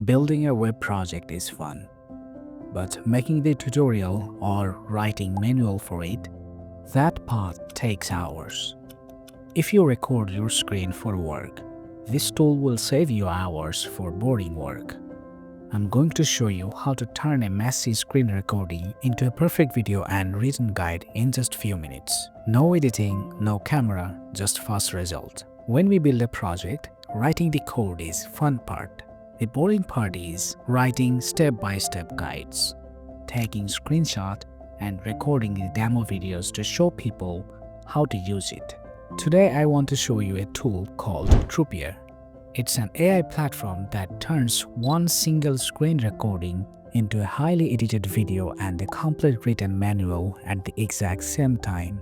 Building a web project is fun, but making the tutorial or writing manual for it, that part takes hours. If you record your screen for work, this tool will save you hours for boring work. I'm going to show you how to turn a messy screen recording into a perfect video and written guide in just few minutes. No editing, no camera, just fast result. When we build a project, writing the code is fun part. The boring part is writing step-by-step guides, taking screenshot and recording the demo videos to show people how to use it. Today I want to show you a tool called Trupeer. It's an AI platform that turns one single screen recording into a highly edited video and a complete written manual at the exact same time.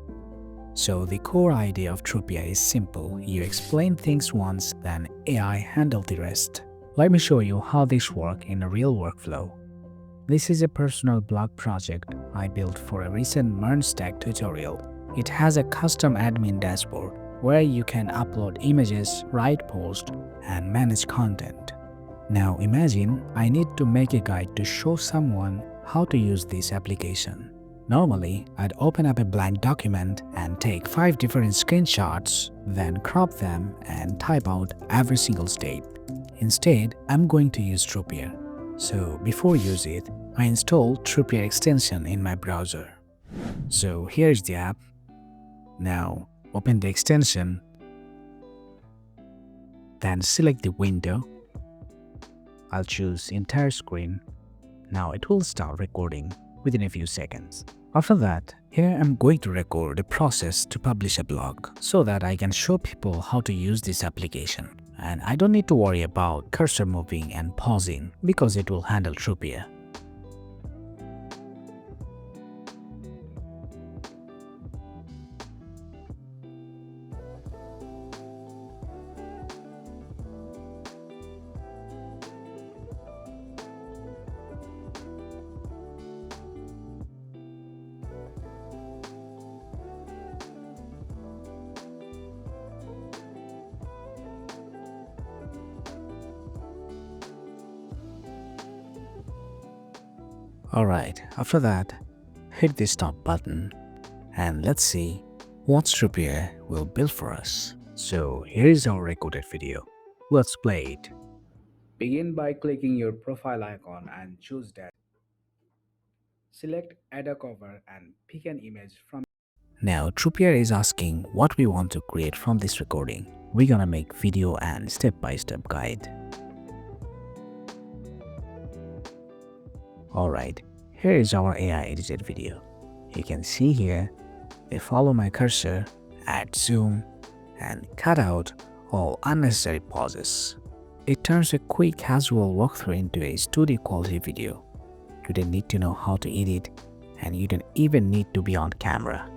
So the core idea of Trupeer is simple. You explain things once, then AI handles the rest. Let me show you how this works in a real workflow. This is a personal blog project I built for a recent Merge Stack tutorial. It has a custom admin dashboard where you can upload images, write posts, and manage content. Now imagine I need to make a guide to show someone how to use this application. Normally, I'd open up a blank document and take 5 different screenshots, then crop them and type out every single step. Instead, I'm going to use Trupeer. So before use it, I install Trupeer extension in my browser. So here's the app. Now open the extension, then select the window. I'll choose entire screen. Now it will start recording within a few seconds. After that, here I'm going to record the process to publish a blog so that I can show people how to use this application. And I don't need to worry about cursor moving and pausing because it will handle Trupeer. Alright, after that, hit the stop button and let's see what Trupeer will build for us. So here is our recorded video. Let's play it. Begin by clicking your profile icon and choose that. Select add a cover and pick an image from. Now Trupeer is asking what we want to create from this recording. We're gonna make video and step-by-step guide. Alright, here is our AI edited video. You can see here, they follow my cursor, add zoom, and cut out all unnecessary pauses. It turns a quick casual walkthrough into a studio quality video. You don't need to know how to edit, and you don't even need to be on camera.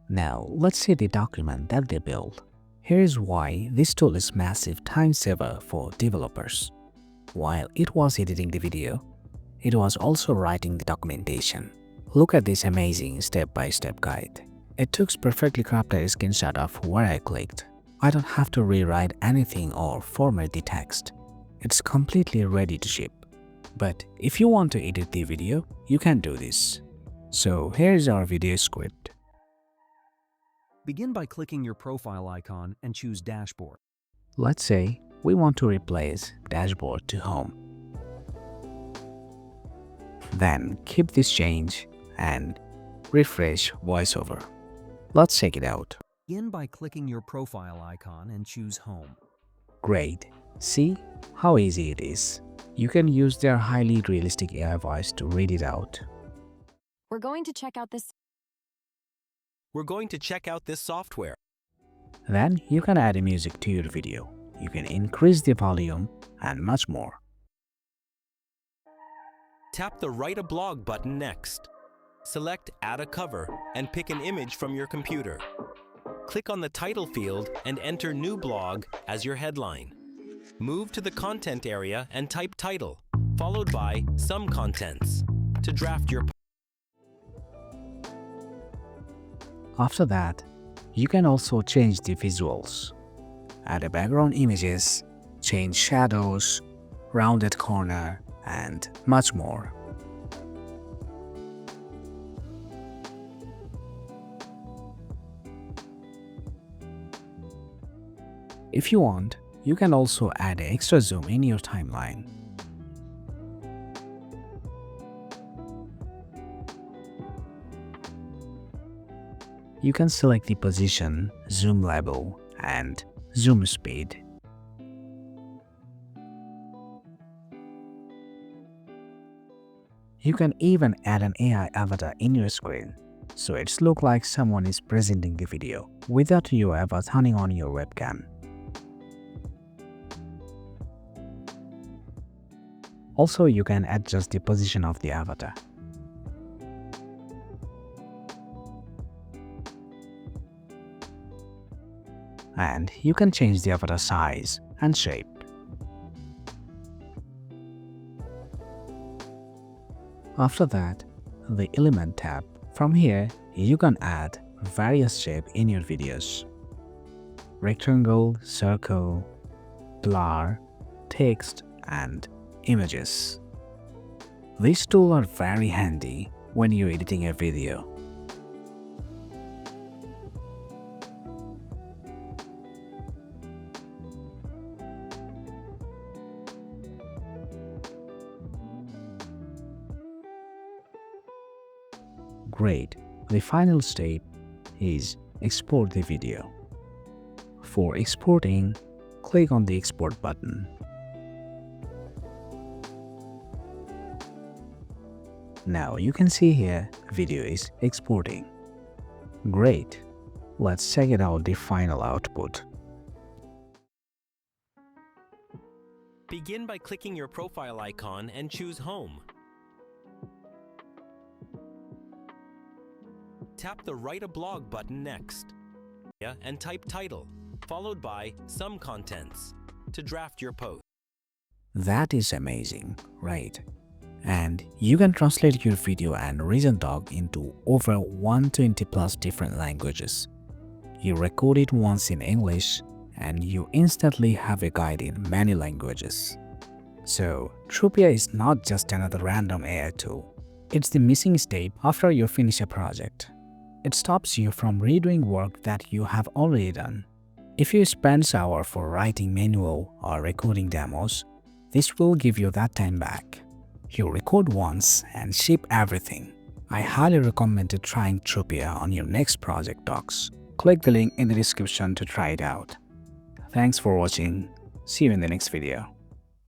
Now, let's see the document that they built. Here is why this tool is massive time saver for developers. While it was editing the video, it was also writing the documentation. Look at this amazing step-by-step guide. It took perfectly cropped a screenshot of where I clicked. I don't have to rewrite anything or format the text. It's completely ready to ship. But if you want to edit the video, you can do this. So here's our video script. Begin by clicking your profile icon and choose Dashboard. Let's say we want to replace Dashboard to Home. Then keep this change and refresh VoiceOver. Let's check it out. Begin by clicking your profile icon and choose Home. Great. See how easy it is. You can use their highly realistic AI voice to read it out. We're going to check out this software. Then you can add a music to your video. You can increase the volume and much more. Tap the Write a Blog button next. Select Add a Cover and pick an image from your computer. Click on the title field and enter New Blog as your headline. Move to the Content area and type Title, followed by Some Contents, to draft your. After that, you can also change the visuals. Add a background images, change shadows, rounded corner, and much more. If you want, you can also add an extra zoom in your timeline. You can select the position, zoom level, and zoom speed. You can even add an AI avatar in your screen, so it's look like someone is presenting the video without you ever turning on your webcam. Also, you can adjust the position of the avatar. And you can change the avatar size and shape. After that, the Element tab. From here, you can add various shapes in your videos. Rectangle, circle, blur, text, and images. These tools are very handy when you're editing a video. Great. The final step is export the video. For exporting, click on the Export button. Now you can see here video is exporting. Great. Let's check it out the final output. Begin by clicking your profile icon and choose Home. Tap the Write a Blog button next and type Title, followed by Some Contents, to draft your post. That is amazing, right? And you can translate your video and written doc into over 120 plus different languages. You record it once in English and you instantly have a guide in many languages. So, Trupeer is not just another random AI tool. It's the missing step after you finish a project. It stops you from redoing work that you have already done. If you spend hours for writing manual or recording demos, this will give you that time back. You record once and ship everything. I highly recommend trying Trupeer on your next project docs. Click the link in the description to try it out. Thanks for watching. See you in the next video.